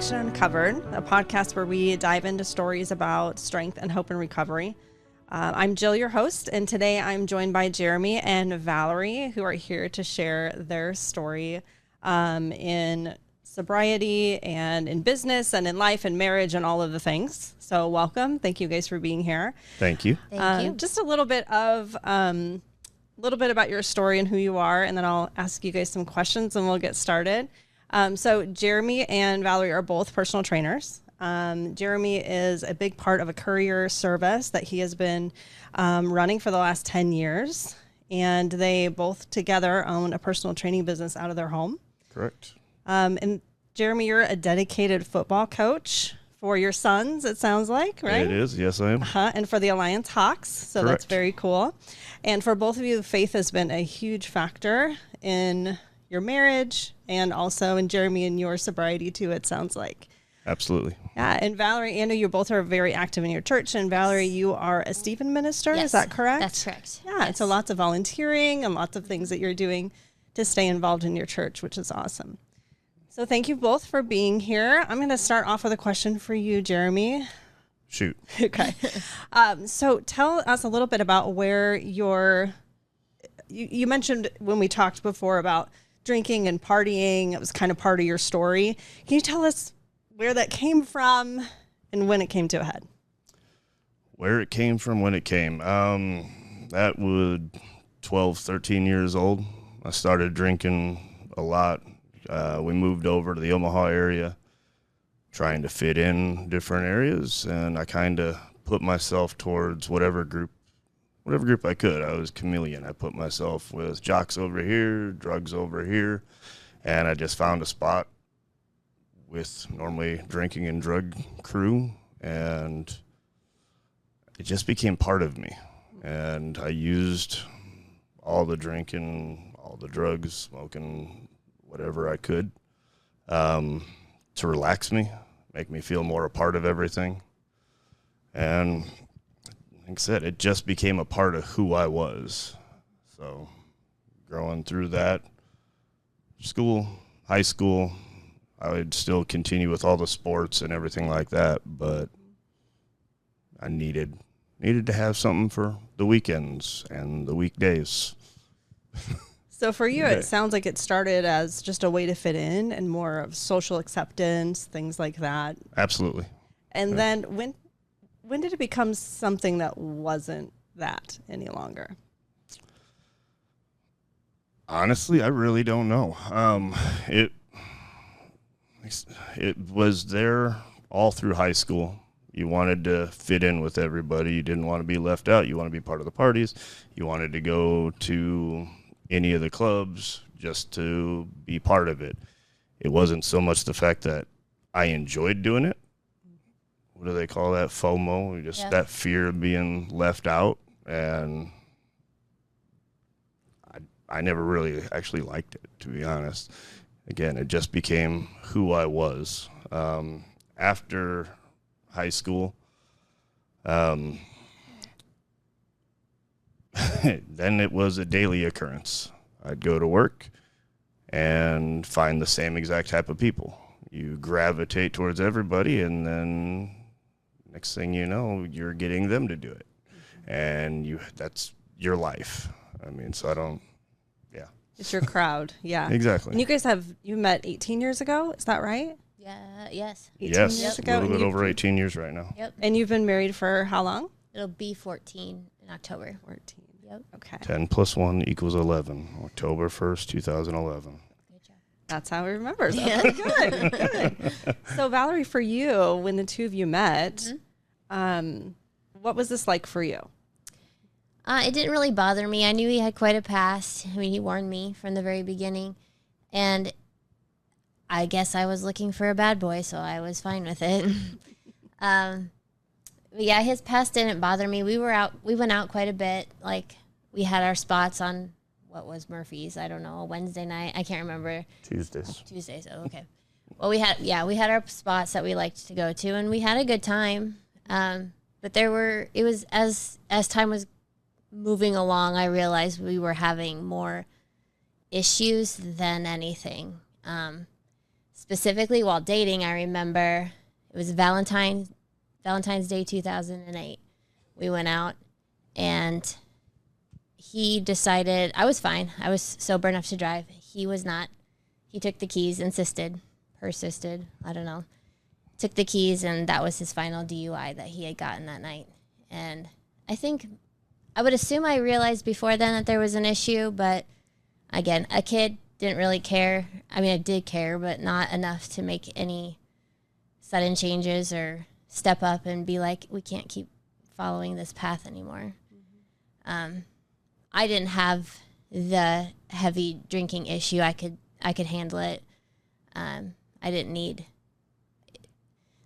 Addiction Uncovered, a podcast where we dive into stories about strength and hope and recovery. I'm Jill, your host, and today I'm joined by Jeremy and Valerie, who are here to share their story in sobriety and in business and in life and marriage and all of the things. So welcome. Thank you guys for being here. Thank you. Thank you. Just a little bit about your story and who you are, and then I'll ask you guys some questions and we'll get started. So Jeremy and Valerie are both personal trainers. Jeremy is a big part of a courier service that he has been running for the last 10 years, and they both together own a personal training business out of their home. Correct. And Jeremy, you're a dedicated football coach for your sons, it sounds like, right? It is. Yes, I am. And for the Alliance Hawks. So Correct. That's very cool. And for both of you, faith has been a huge factor in your marriage and also in Jeremy and your sobriety too, it sounds like. Absolutely. Yeah. And Valerie, I know you both are very active in your church. And Valerie, you are a Stephen minister. Yes, is that correct? that's correct. Yeah. Yes. So lots of volunteering and lots of things that you're doing to stay involved in your church, which is awesome. So thank you both for being here. I'm going to start off with a question for you, Jeremy. Shoot. Okay. So tell us a little bit about where you mentioned when we talked before about drinking and partying. It was kind of part of your story. Can you tell us where that came from and when it came to a head? Where it came from, when it came. That was 12, 13 years old. I started drinking a lot. We moved over to the Omaha area, trying to fit in different areas, and I kind of put myself towards whatever group I could. I was chameleon. I put myself with jocks over here, drugs over here, and I just found a spot with normally drinking and drug crew, and it just became part of me. And I used all the drinking, all the drugs, smoking, whatever I could, to relax me, make me feel more a part of everything. And like I said, it just became a part of who I was. So growing through that, school, high school, I would still continue with all the sports and everything like that, but I needed to have something for the weekends and the weekdays. So for you, it sounds like it started as just a way to fit in and more of social acceptance, things like that. Absolutely. And then when did it become something that wasn't that any longer? Honestly, I really don't know. It was there all through high school. You wanted to fit in with everybody. You didn't want to be left out. You want to be part of the parties. You wanted to go to any of the clubs just to be part of it. It wasn't so much the fact that I enjoyed doing it. What do they call that? FOMO, just that fear of being left out. And I never really actually liked it, to be honest. Again, it just became who I was. After high school, then it was a daily occurrence. I'd go to work and find the same exact type of people. You gravitate towards everybody, and then next thing you know, you're getting them to do it. And that's your life. I mean, so I don't, yeah. It's your crowd, yeah. Exactly. And you guys you met 18 years ago, is that right? Yeah. Yes. 18 Yes, years a ago. little bit over 18 years right now. Yep. And you've been married for how long? It'll be 14 in October. 14. Yep. Okay. 10 plus 1 equals 11. October 1st, 2011. Good job. That's how he remembers. Okay, good. So Valerie, for you, when the two of you met, what was this like for you? It didn't really bother me. I knew he had quite a past. I mean, he warned me from the very beginning. And I guess I was looking for a bad boy, so I was fine with it. But yeah, his past didn't bother me. We went out quite a bit. Like, we had our spots on what was Murphy's, I don't know, a Wednesday night. I can't remember. Tuesdays, oh, okay. Well, we had our spots that we liked to go to, and we had a good time. But it was as time was moving along, I realized we were having more issues than anything. specifically while dating, I remember it was Valentine's Day 2008. We went out, and he decided, I was fine. I was sober enough to drive. He was not. He took the keys, persisted, I don't know. Took the keys, and that was his final DUI that he had gotten that night. And I would assume I realized before then that there was an issue, but again, a kid didn't really care. I mean, I did care, but not enough to make any sudden changes or step up and be like, we can't keep following this path anymore. I didn't have the heavy drinking issue. I could handle it. I didn't need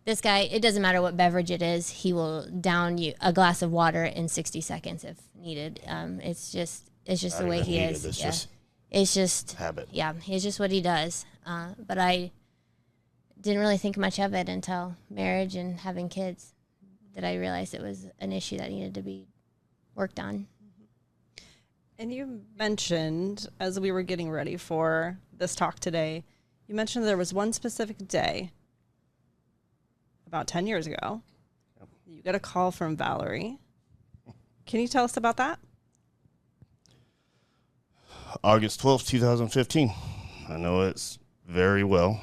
this guy. It doesn't matter what beverage it is. He will down you a glass of water in 60 seconds if needed. It's just the way he is. It's just habit. Yeah, it's just what he does. But I didn't really think much of it until marriage and having kids that I realized it was an issue that needed to be worked on. And you mentioned, as we were getting ready for this talk today, you mentioned there was one specific day about 10 years ago. Yep. You got a call from Valerie. Can you tell us about that? August 12th, 2015. I know it's very well.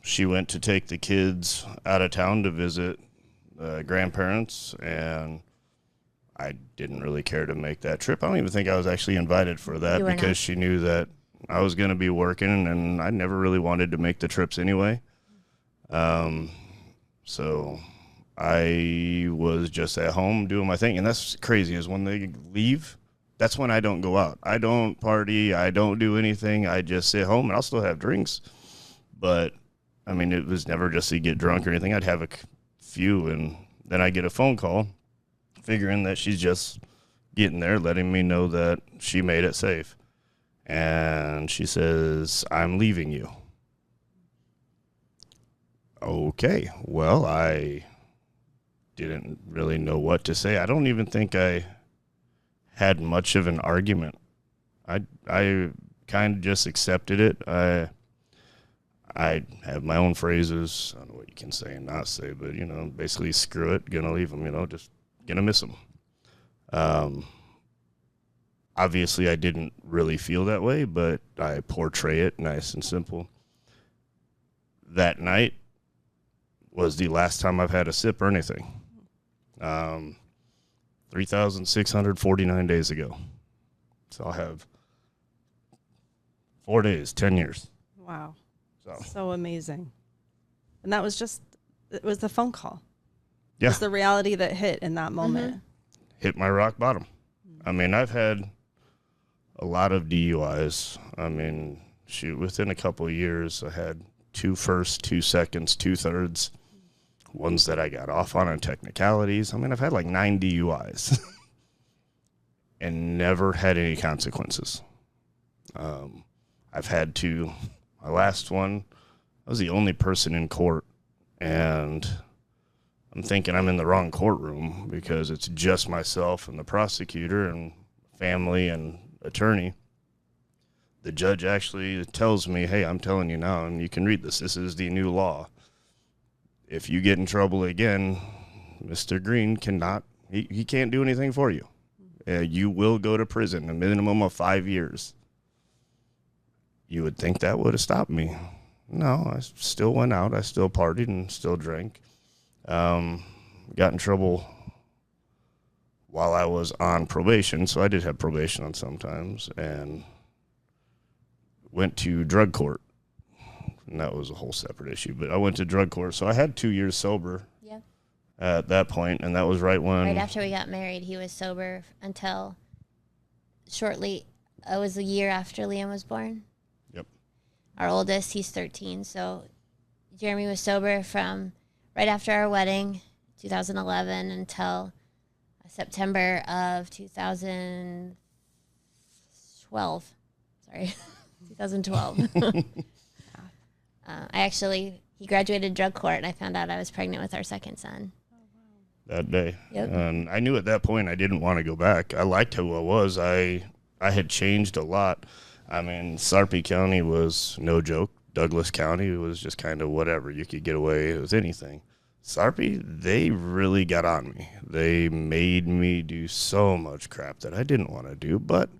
She went to take the kids out of town to visit grandparents, and I didn't really care to make that trip. I don't even think I was actually invited for that because she knew that I was going to be working, and I never really wanted to make the trips anyway. So I was just at home doing my thing, and that's crazy is when they leave, that's when I don't go out. I don't party. I don't do anything. I just sit home, and I'll still have drinks. But, I mean, it was never just to get drunk or anything. I'd have a few, and then I get a phone call figuring that she's just getting there, letting me know that she made it safe. And she says, I'm leaving you. Okay, well, I didn't really know what to say. I don't even think I had much of an argument. I kind of just accepted it. I have my own phrases. I don't know what you can say and not say, but, basically screw it, gonna leave them, just gonna miss them. Obviously, I didn't really feel that way, but I portray it nice and simple. That night was the last time I've had a sip or anything. 3,649 days ago. So I'll have 4 days, 10 years. Wow. So amazing. And that was it was the phone call. Yeah. It's the reality that hit in that moment. Mm-hmm. Hit my rock bottom. I mean, I've had a lot of DUIs. I mean, within a couple of years, I had 2 firsts, 2 seconds, 2 thirds, ones that I got off on technicalities. I mean, I've had like 9 DUIs and never had any consequences. I've had my last one, I was the only person in court, and I'm thinking I'm in the wrong courtroom because it's just myself and the prosecutor and family and attorney. The judge actually tells me, hey, I'm telling you now, and you can read this. This is the new law. If you get in trouble again, Mr. Green he can't do anything for you. You will go to prison, a minimum of 5 years. You would think that would have stopped me. No, I still went out. I still partied and still drank. Got in trouble while I was on probation, so I did have probation on sometimes, and went to drug court. And that was a whole separate issue, but I went to drug court. So I had 2 years sober at that point, and that was right after we got married. He was sober until shortly. It was a year after Liam was born. Yep. Our oldest, he's 13. So Jeremy was sober from right after our wedding, 2011, until September of 2012. Sorry, 2012. He graduated drug court, and I found out I was pregnant with our second son. That day. Yep. And I knew at that point I didn't want to go back. I liked who I was. I had changed a lot. I mean, Sarpy County was no joke. Douglas County was just kind of whatever. You could get away with anything. Sarpy, they really got on me. They made me do so much crap that I didn't want to do, but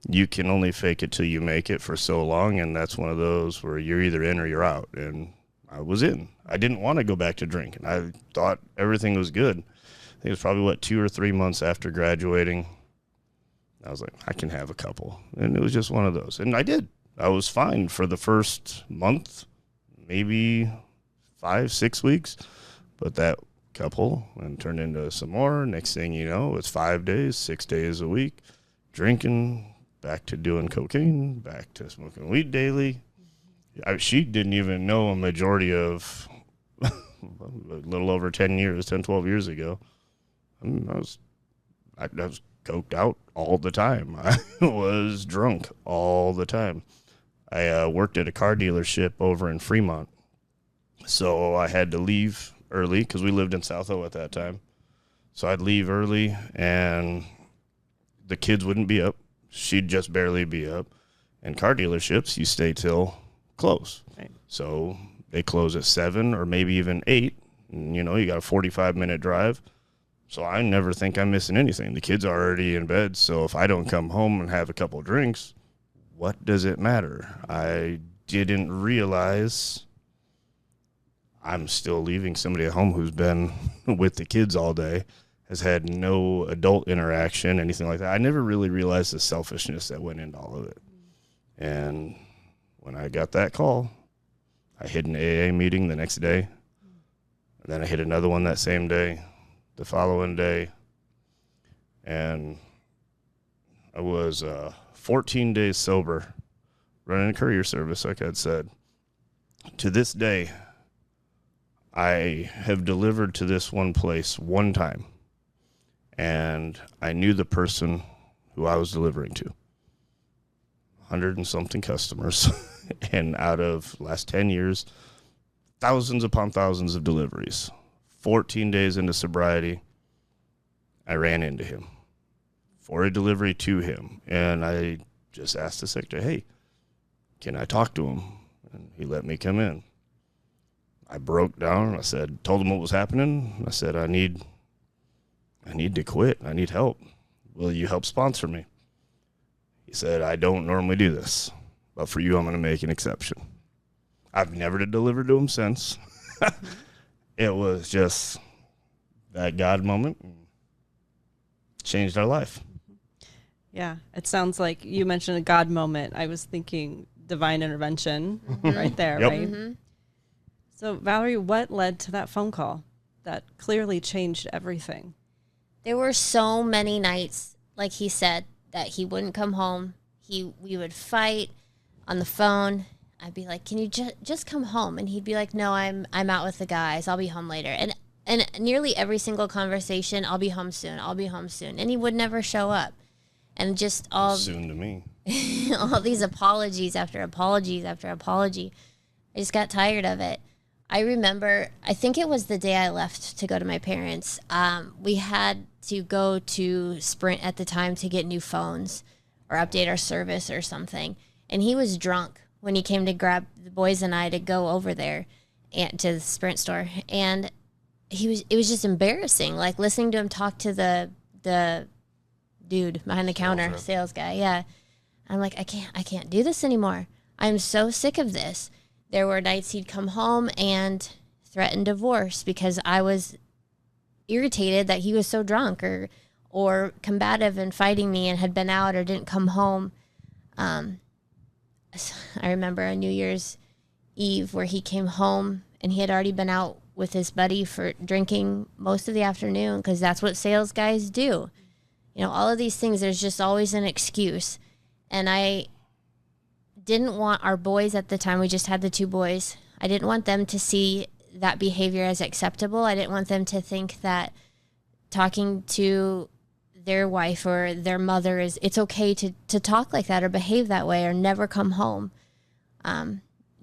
you can only fake it till you make it for so long, and that's one of those where you're either in or you're out, and I was in. I didn't want to go back to drinking. I thought everything was good. I think it was probably, 2 or 3 months after graduating. I was like, I can have a couple, and it was just one of those, and I did. I was fine for the first month, maybe 5-6 weeks. But that couple and turned into some more. Next thing you know, it's 5 days, 6 days a week, drinking, back to doing cocaine, back to smoking weed daily. She didn't even know a majority of a little over 10 years, 10, 12 years ago. I was coked out all the time. I was drunk all the time. I worked at a car dealership over in Fremont, so I had to leave early because we lived in South O at that time. So I'd leave early and the kids wouldn't be up. She'd just barely be up. And car dealerships, you stay till close. Right. So they close at 7 or maybe even 8. And, you got a 45-minute drive. So I never think I'm missing anything. The kids are already in bed. So if I don't come home and have a couple drinks, what does it matter? I didn't realize I'm still leaving somebody at home who's been with the kids all day, has had no adult interaction, anything like that. I never really realized the selfishness that went into all of it. And when I got that call, I hit an AA meeting the next day. And then I hit another one that same day, the following day. And I was 14 days sober, running a courier service, like I'd said. To this day, I have delivered to this one place one time, and I knew the person who I was delivering to. 100 and something customers, and out of last 10 years, thousands upon thousands of deliveries. 14 days into sobriety, I ran into him for a delivery to him, and I just asked the secretary, hey, can I talk to him? And he let me come in. I broke down. I told him what was happening. I said, I need to quit. I need help. Will you help sponsor me? He said, I don't normally do this, but for you, I'm going to make an exception. I've never delivered to him since. It was just that God moment changed our life. Yeah, it sounds like you mentioned a God moment. I was thinking divine intervention right there, yep. right? Mm-hmm. So, Valerie, what led to that phone call that clearly changed everything? There were so many nights, like he said, that he wouldn't come home. We would fight on the phone. I'd be like, "Can you just come home?" And he'd be like, "No, I'm out with the guys. I'll be home later." And nearly every single conversation, "I'll be home soon. I'll be home soon." And he would never show up. And just all soon to me, all these apologies after apologies after apology. I just got tired of it. I remember, I think it was the day I left to go to my parents. We had to go to Sprint at the time to get new phones or update our service or something. And he was drunk when he came to grab the boys and I to go over there and to the Sprint store. And it was just embarrassing, like listening to him talk to the dude behind the counter, sales guy. Yeah. I'm like, I can't do this anymore. I'm so sick of this. There were nights he'd come home and threaten divorce because I was irritated that he was so drunk or combative and fighting me and had been out or didn't come home. I remember a New Year's Eve where he came home and he had already been out with his buddy for drinking most of the afternoon because that's what sales guys do. All of these things, there's just always an excuse. And I didn't want our boys at the time, we just had the 2 boys, I didn't want them to see that behavior as acceptable. I didn't want them to think that talking to their wife or their mother it's okay to talk like that or behave that way or never come home.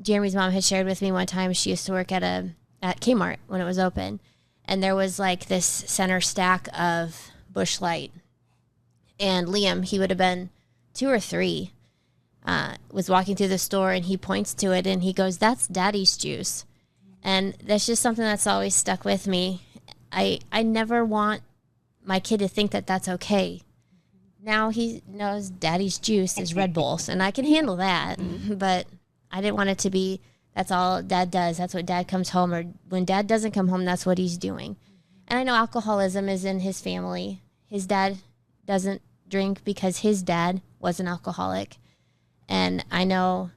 Jeremy's mom had shared with me one time she used to work at Kmart when it was open, and there was like this center stack of Busch Light. And Liam, he would have been 2 or 3. was walking through the store, and he points to it and he goes, "That's Daddy's juice." And that's just something that's always stuck with me. I never want my kid to think that that's okay. Now he knows Daddy's juice is Red Bulls, and I can handle that. But I didn't want it to be, that's all Dad does. That's what Dad comes home, or when Dad doesn't come home, that's what he's doing. And I know alcoholism is in his family. His dad doesn't drink because his dad was an alcoholic. And I know,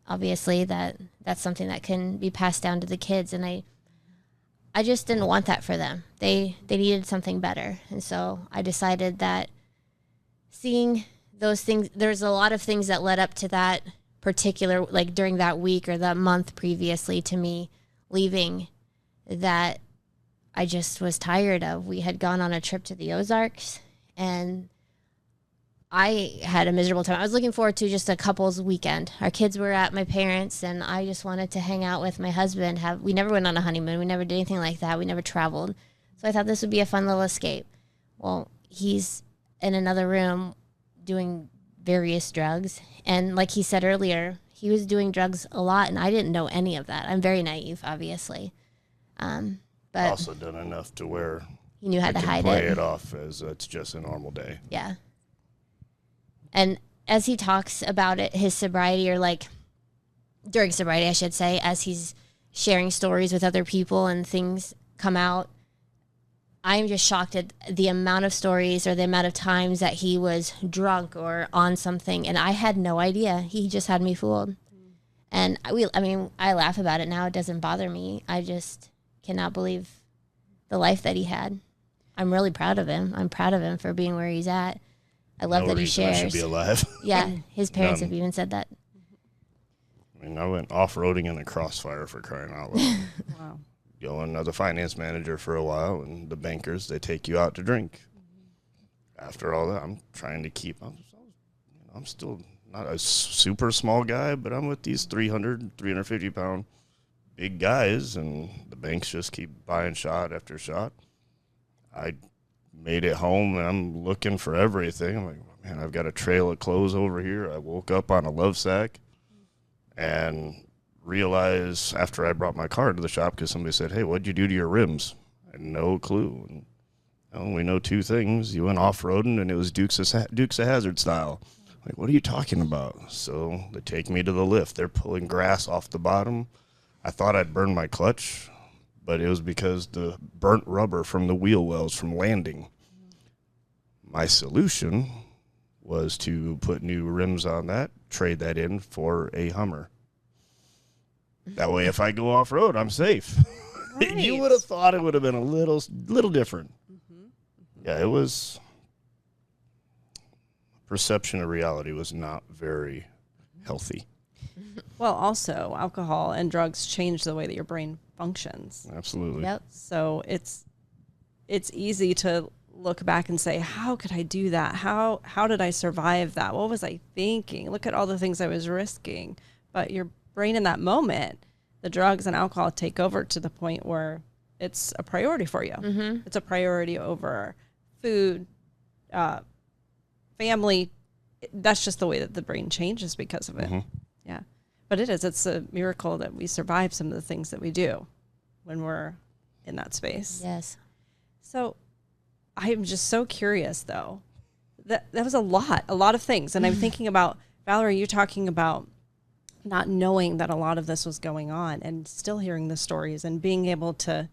obviously, that that's something that can be passed down to the kids. And I just didn't want that for them. They needed something better. And so I decided that seeing those things, there's a lot of things that led up to that particular, like during that week or that month previously to me leaving, that I just was tired of. We had gone on a trip to the Ozarks, and I had a miserable time. I was looking forward to just a couple's weekend. Our kids were at my parents', and I just wanted to hang out with my husband. We never went on a honeymoon. We never did anything like that. We never traveled. So I thought this would be a fun little escape. Well, he's in another room doing various drugs. And like he said earlier, he was doing drugs a lot, and I didn't know any of that. I'm very naive, obviously. But also done enough to where he knew how to hide play it off as it's just a normal day. Yeah. And as he talks about it, his sobriety, or like during sobriety, I should say, as he's sharing stories with other people and things come out, I'm just shocked at the amount of stories or the amount of times that he was drunk or on something. And I had no idea. He just had me fooled. And I laugh about it now. It doesn't bother me. I just cannot believe the life that he had. I'm really proud of him. I'm proud of him for being where he's at. I love that he shares. I should be alive. Yeah, his parents have even said that. I mean, I went off-roading in the crossfire, for crying out loud. Wow. Going as a finance manager for a while, and the bankers, they take you out to drink. After all that, I'm trying to keep, I'm still not a super small guy, but I'm with these 350-pound big guys, and the banks just keep buying shot after shot. I made it home, and I'm looking for everything. I'm like, man, I've got a trail of clothes over here. I woke up on a love sack and realized after I brought my car to the shop, because somebody said, hey, what'd you do to your rims? I had no clue. And I only know two things. You went off-roading, and it was Dukes of Hazzard style. Like, what are you talking about? So they take me to the lift. They're pulling grass off the bottom. I thought I'd burned my clutch, but it was because the burnt rubber from the wheel wells from landing. My solution was to put new rims on that, trade that in for a Hummer. That way, if I go off-road, I'm safe. Right. You would have thought it would have been a little different. Yeah, it was. Perception of reality was not very healthy. Well, also, alcohol and drugs change the way that your brain functions. Absolutely. Yep. So it's easy to look back and say, how could I do that? How did I survive that? What was I thinking? Look at all the things I was risking. But your brain in that moment, the drugs and alcohol take over to the point where it's a priority for you. Mm-hmm. It's a priority over food, family. That's just the way that the brain changes because of it. Mm-hmm. Yeah. But it's a miracle that we survive some of the things that we do when we're in that space. Yes. So I'm just so curious, though. That was a lot of things. And I'm thinking about, Valerie, you talking about not knowing that a lot of this was going on and still hearing the stories and being able to,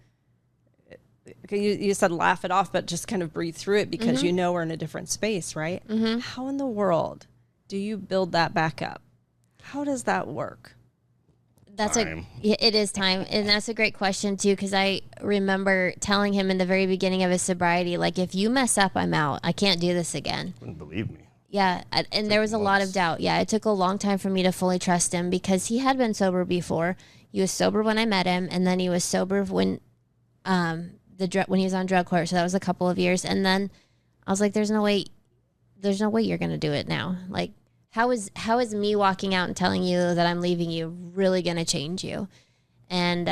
you said laugh it off, but just kind of breathe through it because you know we're in a different space, right? Mm-hmm. How in the world do you build that back up? How does that work? It is time. And that's a great question too, because I remember telling him in the very beginning of his sobriety, like, if you mess up, I'm out. I can't do this again. Wouldn't believe me. Yeah. And there was a lot of doubt. Yeah. It took a long time for me to fully trust him because he had been sober before. He was sober when I met him, and then he was sober when when he was on drug court. So that was a couple of years. And then I was like, there's no way you're going to do it now. Like, how is me walking out and telling you that I'm leaving you really going to change you? And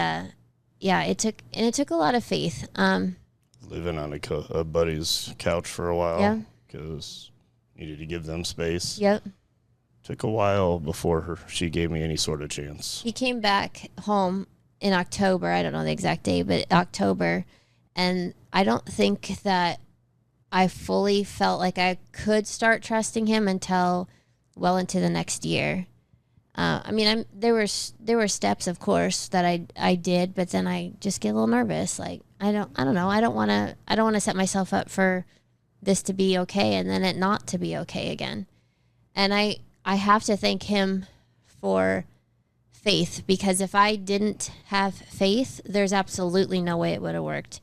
it took a lot of faith. Living on a buddy's couch for a while because needed to give them space. Yep. took a while before she gave me any sort of chance. He came back home in October. I don't know the exact date, but October. And I don't think that I fully felt like I could start trusting him until well into the next year. There were steps, of course, that I did, but then I just get a little nervous. Like, I don't know. I don't want to set myself up for this to be okay and then it not to be okay again. And I have to thank him for faith, because if I didn't have faith, there's absolutely no way it would have worked.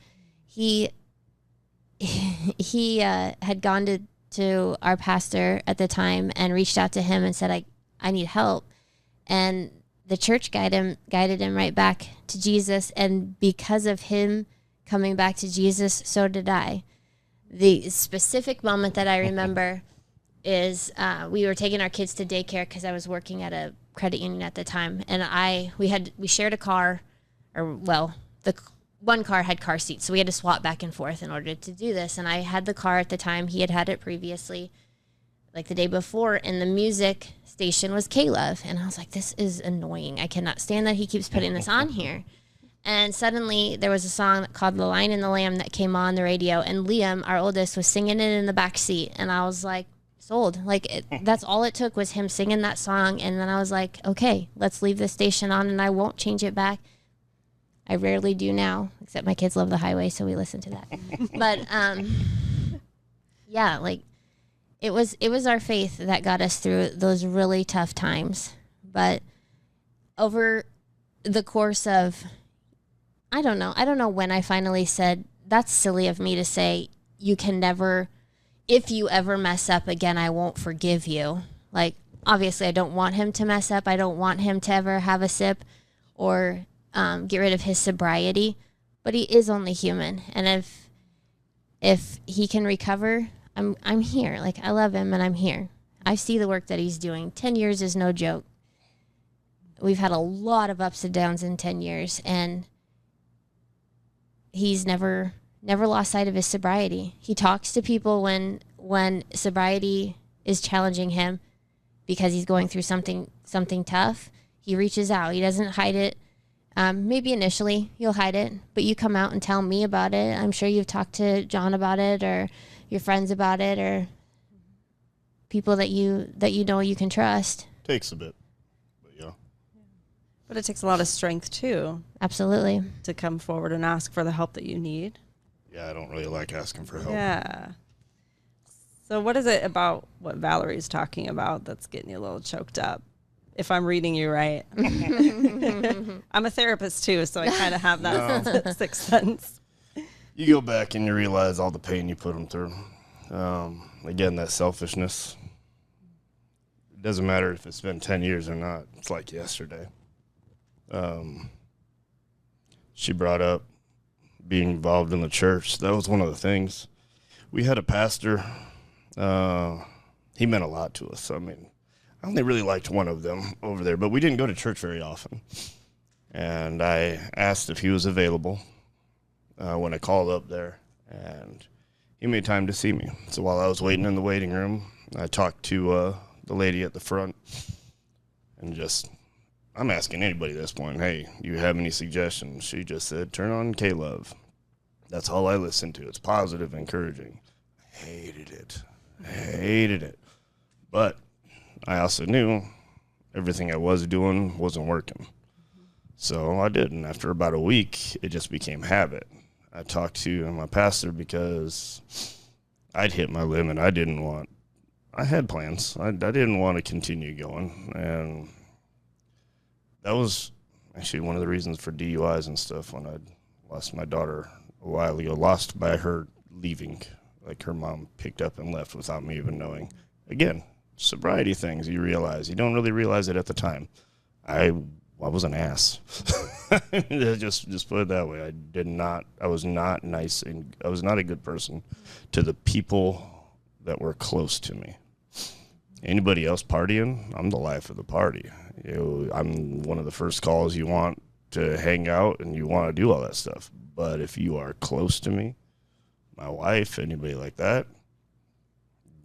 He had gone to our pastor at the time and reached out to him and said, I need help. And the church guided him right back to Jesus. And because of him coming back to Jesus, so did I. The specific moment that I remember is we were taking our kids to daycare because I was working at a credit union at the time. And we shared a car, the one car had car seats, so we had to swap back and forth in order to do this. And I had the car at the time. He had it previously, like the day before, and the music station was K-Love. And I was like, this is annoying. I cannot stand that he keeps putting this on here. And suddenly there was a song called The Lion and the Lamb that came on the radio, and Liam, our oldest, was singing it in the back seat. And I was like, sold. That's all it took was him singing that song. And then I was like, okay, let's leave this station on and I won't change it back. I rarely do now, except my kids love the highway, so we listen to that. But it was our faith that got us through those really tough times. But over the course of, I don't know when I finally said, that's silly of me to say, you can never, if you ever mess up again, I won't forgive you. Like, obviously I don't want him to mess up. I don't want him to ever have a sip or get rid of his sobriety, but he is only human. And if he can recover, I'm here. Like, I love him and I'm here. I see the work that he's doing. 10 years is no joke. We've had a lot of ups and downs in 10 years, and he's never lost sight of his sobriety. He talks to people when sobriety is challenging him because he's going through something tough. He reaches out. He doesn't hide it. Maybe initially you'll hide it, but you come out and tell me about it. I'm sure you've talked to John about it, or your friends about it, or people that you know you can trust. Takes a bit, but yeah. But it takes a lot of strength too. Absolutely. To come forward and ask for the help that you need. Yeah, I don't really like asking for help. Yeah. So what is it about what Valerie's talking about that's getting you a little choked up? If I'm reading you right. I'm a therapist too, so I kind of have that sixth sense. You go back and you realize all the pain you put them through. Again, that selfishness. It doesn't matter if it's been 10 years or not. It's like yesterday. She brought up being involved in the church. That was one of the things. We had a pastor. He meant a lot to us. I mean, I only really liked one of them over there, but we didn't go to church very often. And I asked if he was available when I called up there, and he made time to see me. So while I was waiting in the waiting room, I talked to the lady at the front, and I'm asking anybody at this point, hey, do you have any suggestions? She just said, turn on K-Love. That's all I listen to. It's positive, encouraging. I hated it. But I also knew everything I was doing wasn't working. So I did, and after about a week, it just became habit. I talked to my pastor because I'd hit my limit. I had plans. I didn't want to continue going, and that was actually one of the reasons for DUIs and stuff when I lost my daughter a while ago, lost by her leaving. Like, her mom picked up and left without me even knowing. Again, sobriety things, you realize. You don't really realize it at the time. I was an ass. just put it that way. I was not nice, and I was not a good person to the people that were close to me. Anybody else partying, I'm the life of the party. I'm one of the first calls you want to hang out and you want to do all that stuff. But if you are close to me, my wife, anybody like that,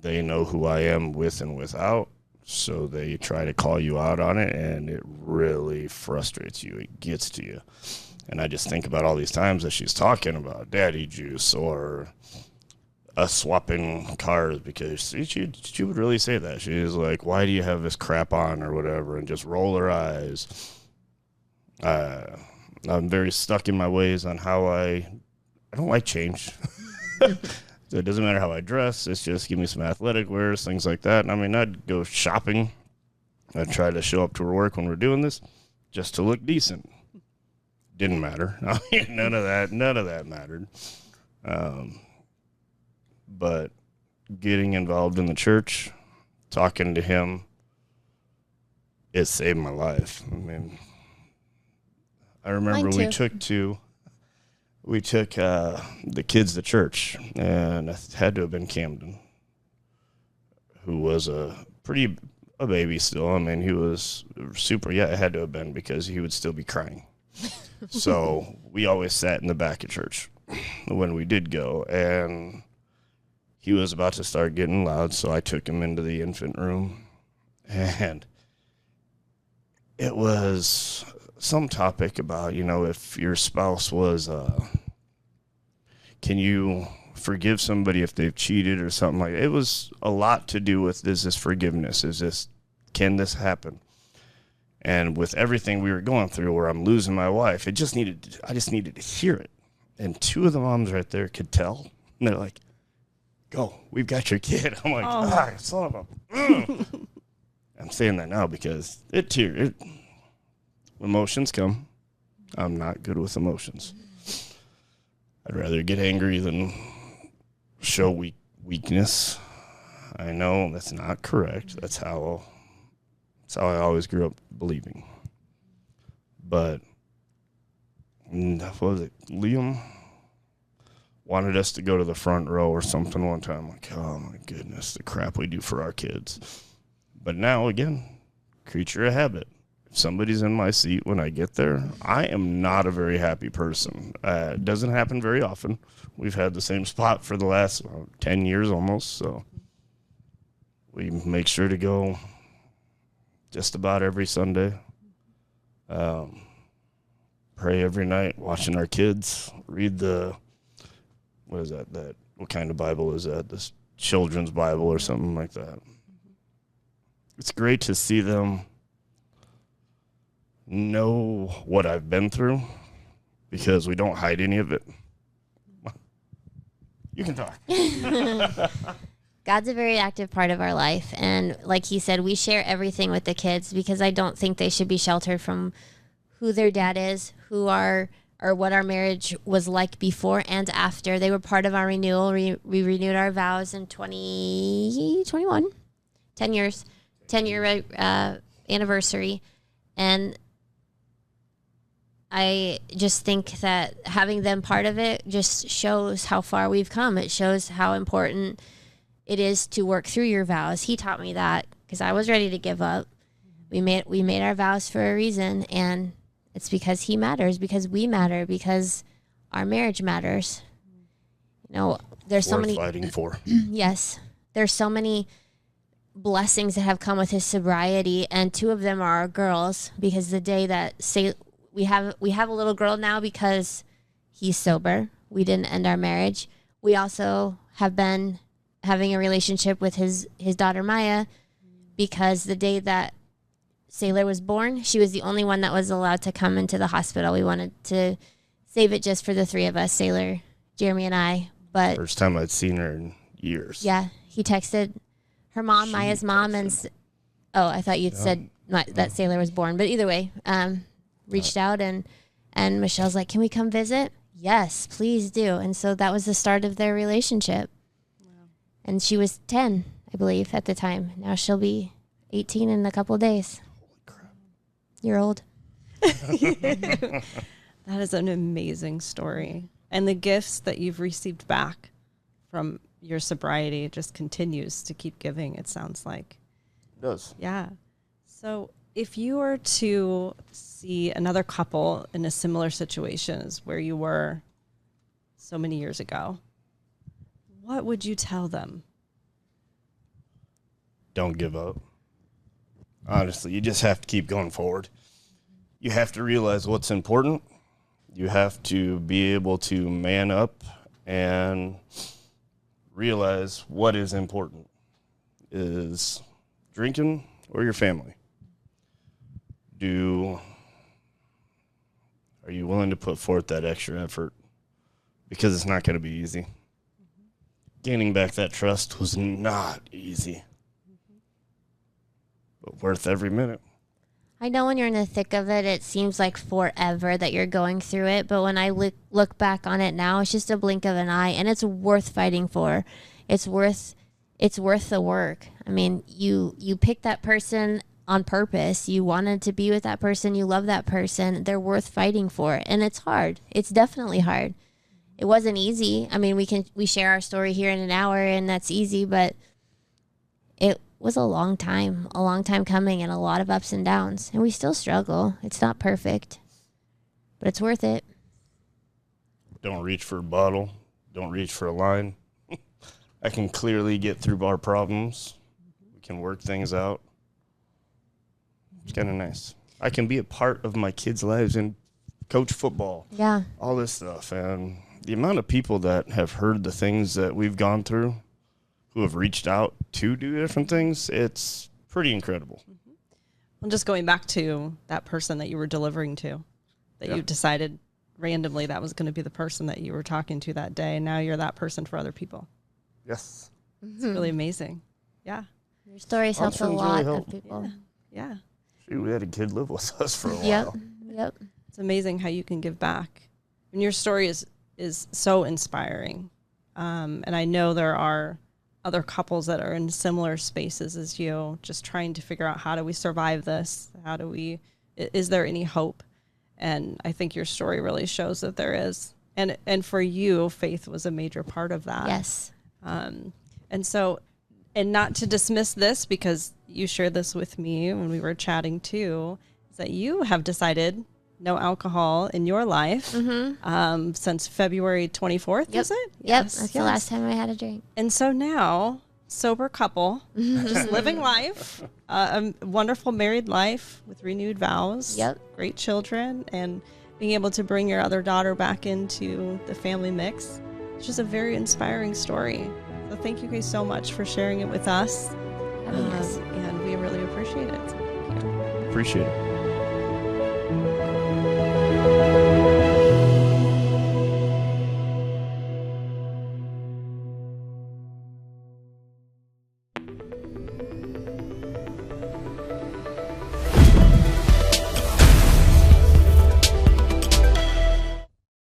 they know who I am with and without. So they try to call you out on it, and it really frustrates you. It gets to you. And I just think about all these times that she's talking about daddy juice or us swapping cars, because she would really say that. She was like, why do you have this crap on or whatever, and just roll her eyes. I'm very stuck in my ways on how I don't like change. So it doesn't matter how I dress. It's just give me some athletic wears, things like that. And I mean, I'd go shopping. I'd try to show up to her work when we're doing this just to look decent. Didn't matter. I mean, none of that mattered. But getting involved in the church, talking to him, it saved my life. I mean, I remember we took the kids to church, and it had to have been Camden, who was a baby still. I mean, he was super, it had to have been, because he would still be crying. So we always sat in the back of church when we did go, and he was about to start getting loud, so I took him into the infant room, and it was some topic about, if your spouse was, can you forgive somebody if they've cheated or something like that. It was a lot to do with, is this forgiveness? Can this happen? And with everything we were going through, where I'm losing my wife, I just needed to hear it. And two of the moms right there could tell. And they're like, go, we've got your kid. I'm like, son of a... I'm saying that now because emotions come. I'm not good with emotions. I'd rather get angry than show weakness. I know that's not correct. That's how I always grew up believing. But what was it? Liam wanted us to go to the front row or something one time. Like, oh my goodness, the crap we do for our kids. But now, again, creature of habit. If somebody's in my seat when I get there, I am not a very happy person. It doesn't happen very often. We've had the same spot for the last 10 years almost, so we make sure to go just about every Sunday. Pray every night, watching our kids, read what kind of Bible is that? This children's Bible or something like that. It's great to see them know what I've been through, because we don't hide any of it. You can talk. God's a very active part of our life. And like he said, we share everything with the kids, because I don't think they should be sheltered from who their dad is, or what our marriage was like before and after. They were part of our renewal. We renewed our vows in 2021, 10-year anniversary. And I just think that having them part of it just shows how far we've come. It shows how important it is to work through your vows. He taught me that, because I was ready to give up. We made our vows for a reason, and it's because he matters, because we matter, because our marriage matters. There's so many fighting for. Yes, there's so many blessings that have come with his sobriety, and two of them are our girls, because the day that we have a little girl now because he's sober. We didn't end our marriage. We also have been having a relationship with his daughter Maya, because the day that Sailor was born, she was the only one that was allowed to come into the hospital. We wanted to save it just for the three of us, Sailor, Jeremy, and I. But first time I'd seen her in years. Yeah, he texted her mom, Maya's mom, and I thought you'd said that Sailor was born. But either way, reached out, and Michelle's like, can we come visit? Yes, please do. And so that was the start of their relationship. Wow. And she was 10, I believe, at the time. Now she'll be 18 in a couple of days. Holy crap. You're old. That is an amazing story. And the gifts that you've received back from your sobriety just continues to keep giving, it sounds like. It does. Yeah. So if you were to see another couple in a similar situation as where you were so many years ago, what would you tell them? Don't give up. Honestly, you just have to keep going forward. You have to realize what's important. You have to be able to man up and realize what is important. Is drinking or your family? Are you willing to put forth that extra effort? Because it's not going to be easy. Gaining back that trust was not easy, but worth every minute. I know when you're in the thick of it, it seems like forever that you're going through it. But when I look back on it now, it's just a blink of an eye, and it's worth fighting for. It's worth the work. I mean, you pick that person on purpose. You wanted to be with that person. You love that person. They're worth fighting for, and it's hard. It's definitely hard. It wasn't easy. I mean, we share our story here in an hour, and that's easy, but it was a long time coming, and a lot of ups and downs, and we still struggle. It's not perfect, but it's worth it. Don't reach for a bottle. Don't reach for a line. I can clearly get through our problems. We can work things out. It's kind of nice. I can be a part of my kids' lives and coach football. Yeah. All this stuff. And the amount of people that have heard the things that we've gone through, who have reached out to do different things, it's pretty incredible. Well, just going back to that person that you were delivering to, that you decided randomly that was going to be the person that you were talking to that day, and now you're that person for other people. Yes. It's really amazing. Yeah. Your stories helped a lot of people. Yeah. Shoot, we had a kid live with us for a while. Yep. It's amazing how you can give back. And your story is so inspiring. And I know there are other couples that are in similar spaces as you, just trying to figure out, how do we survive this? Is there any hope? And I think your story really shows that there is. And for you, faith was a major part of that. Yes. And not to dismiss this, because you shared this with me when we were chatting too, is that you have decided no alcohol in your life since February 24th, is it? Yep, Yes, that's the last time I had a drink. And so now, sober couple, just living life, a wonderful married life with renewed vows, great children, and being able to bring your other daughter back into the family mix. It's just a very inspiring story. So thank you guys so much for sharing it with us. And we really appreciate it. Appreciate it.